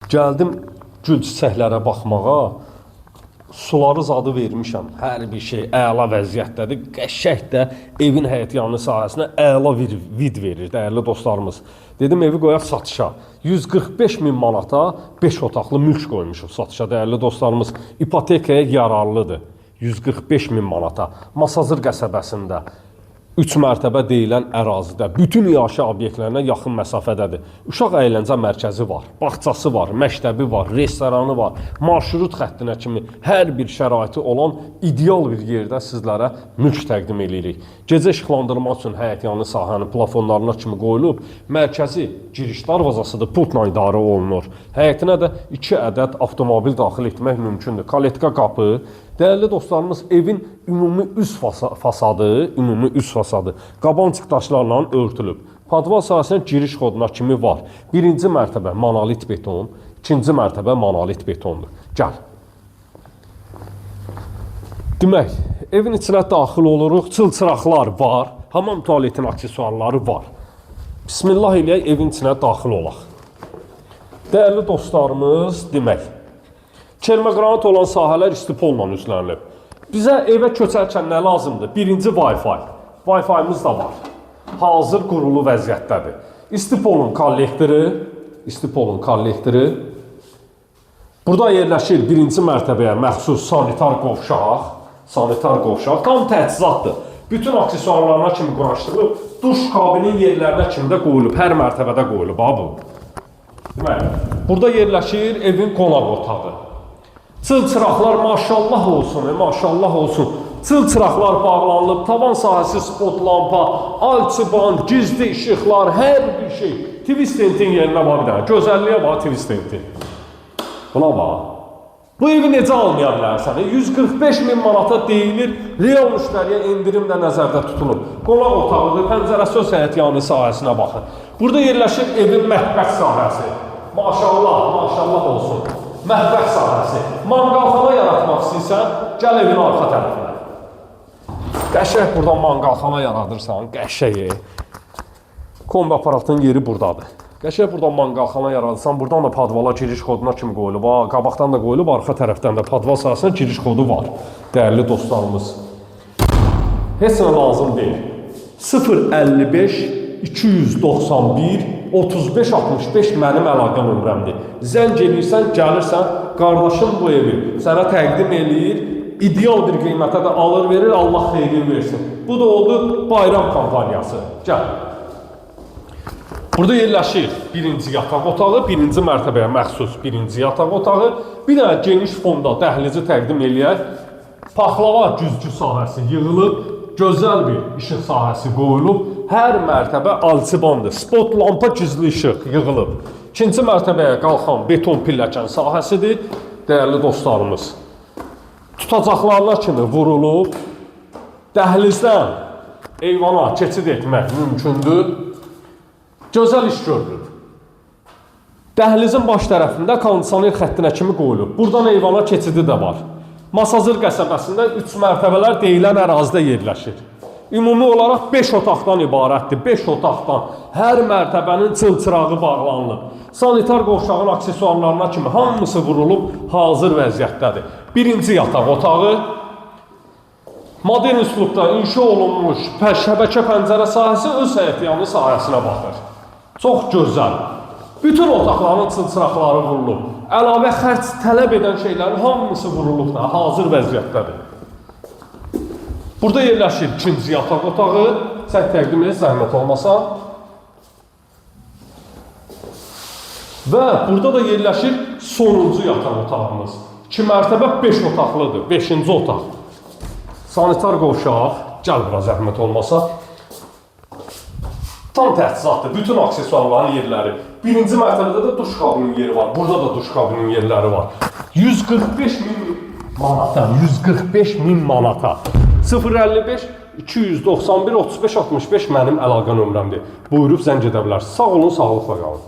Gəldim gül çiçəklərə baxmağa. Suları zadı vermişəm. Hər bir şey əla vəziyyətdədir. Qəşəng də evin həyətyanı sahəsinə əla bir vid verir dəyərli dostlarımız. Dedim evi qoyaq satışa. 145 min manata 5 otaqlı mülk qoymuşuq satışa dəyərli dostlarımız. İpotekaya yararlıdır. 145 min manata. Masazır qəsəbəsində 3 mərtəbə deyilən ərazidə, bütün yaşa obyektlərinə yaxın məsafədədir. Uşaq əyləncə mərkəzi var, bağçası var, məktəbi var, restoranı var, marşrut xəttinə kimi hər bir şəraiti olan ideal bir yerdə sizlərə mülk təqdim edirik. Gecə işıqlandırmaq üçün həyətyanı sahənin plafonlarına kimi qoyulub, mərkəzi giriş darvazasıdır, pultla idarə olunur. Həyətinə də 2 ədəd avtomobil daxil etmək mümkündür. Kaletka qapı. Dəyərli dostlarımız, evin ümumi üst fasadı qabancıq daşlarla örtülüb. Padval sahəsinə giriş xoduna kimi var. Birinci mərtəbə monolit beton, ikinci mərtəbə monolit betondur. Gəl. Demək, evin içinə daxil oluruq, çılçıraqlar var, hamam tualetin aksesuarları var. Bismillah eləyək, evin içinə daxil olaq. Dəyərli dostlarımız, demək, Çelmə qranit olan sahələr istipolla üzlənilib. Bizə evə köçərkən nə lazımdır? Birinci Wi-Fi. Wi-Fi'miz da var. Hazır qurulu vəziyyətdədir. İstipolun kollektoru. Burada yerləşir birinci mərtəbəyə məxsus sanitar qovşaq. Tam təchizatdır. Bütün aksesuarlarına kimi quraşdırılıb, duş kabinin yerlərinə kimi də qoyulub. Hər mərtəbədə qoyulub. Demək, burada yerləşir evin qonaq otağı. Çılçıraqlar maşallah olsun. Çılçıraqlar bağlanılıb, tavan sahəsi spot lampa, alçıban, gizli işıqlar, hər bir şey. Twistentin yerinə var bir dənə. Gözəlliyə bax Twistentin. Buna bax. Bu evi necə almaya bilərsən? 145 min manata deyilir, real müştəriyə indirim də nəzərdə tutulur. Qonaq otağıdır, pəncərəsi öz həyətyanı sahəsinə baxın. Burada yerləşir evin mətbəx sahəsi. Maşallah olsun. Mətbəx sahəsi. Manqalxana yaratmaq istəyirsən, gəl evin arxa tərəfinə. Qəşəng buradan manqalxana yaradırsan, qəşəng. Kombi aparatın yeri buradadır. Qəşəng buradan manqalxana yaradırsan, buradan da padvala giriş koduna kimi qoyulub. Qabaqdan da qoyulub, arxa tərəfdən də padval sahəsinə giriş kodu var. Dəyərli dostlarımız. Heç nə lazım deyil. 055 291 3565 mənim əlaqə nömrəmdir. Zəng edirsən, gəlirsən, qardaşım bu evi sənə təqdim eləyir, ideal bir qiymətə də alır verir, Allah xeyrini versin. Bu da oldu bayram kampaniyası. Gəl. Burada yerləşir birinci yataq otağı, birinci mərtəbəyə məxsus birinci yataq otağı, bir dənə geniş fonda dəhlizi təqdim eləyək. Paxlava güzgü sahəsi yığılıb, gözəl bir işıq sahəsi qoyulub, hər mərtəbə alçıbandır. Spot lampa gizli işıq yığılıb. İkinci mərtəbəyə qalxan beton pilləkən sahəsidir. Dəyərli dostlarımız, tutacaqlarına kimi vurulub, dəhlizdən eyvana keçid etmək mümkündür. Gözəl iş görülüb. Dəhlizin baş tərəfində kondisioner xəttinə kimi qoyulub. Buradan eyvana keçidi də var. Masazır qəsəbəsində 3 mərtəbələr deyilən ərazidə yerləşir. Ümumi olaraq 5 otaqdan ibarətdir. 5 otaqdan hər mərtəbənin çılçırağı bağlanılıb. Sanitar qovşağın aksesuarlarına kimi hamısı vurulub, hazır vəziyyətdədir. Birinci yataq otağı, modern üslubda inşa olunmuş şəbəkə pəncərə sahəsi öz həyətyanı sahəsinə baxır. Çox gözəl. Bütün otaqların çılçıraqları vurulub. Əlavə xərc tələb edən şeylərin hamısı vurulub da, hazır vəziyyətdədir. Burada yerləşir ikinci yataq otağı. Sən təqdim et, zəhmət olmasa. Və burada da yerləşir sonuncu yataq otağımız. 2 mərtəbə 5 otaqlıdır, 5-ci otaq. Sanitar qovşaq, gəl bura zəhmət olmasa. Tam təchizatdır, bütün aksesuarların yerləri. Birinci mərtəbədə də duş kabinin yeri var, burada da duş kabinin yerləri var. 145 min manata. 055 291 35 65 mənim əlaqə nömrəmdir. Buyurub zəng edə bilərsiniz. Sağ olun, sağlıqla qalın.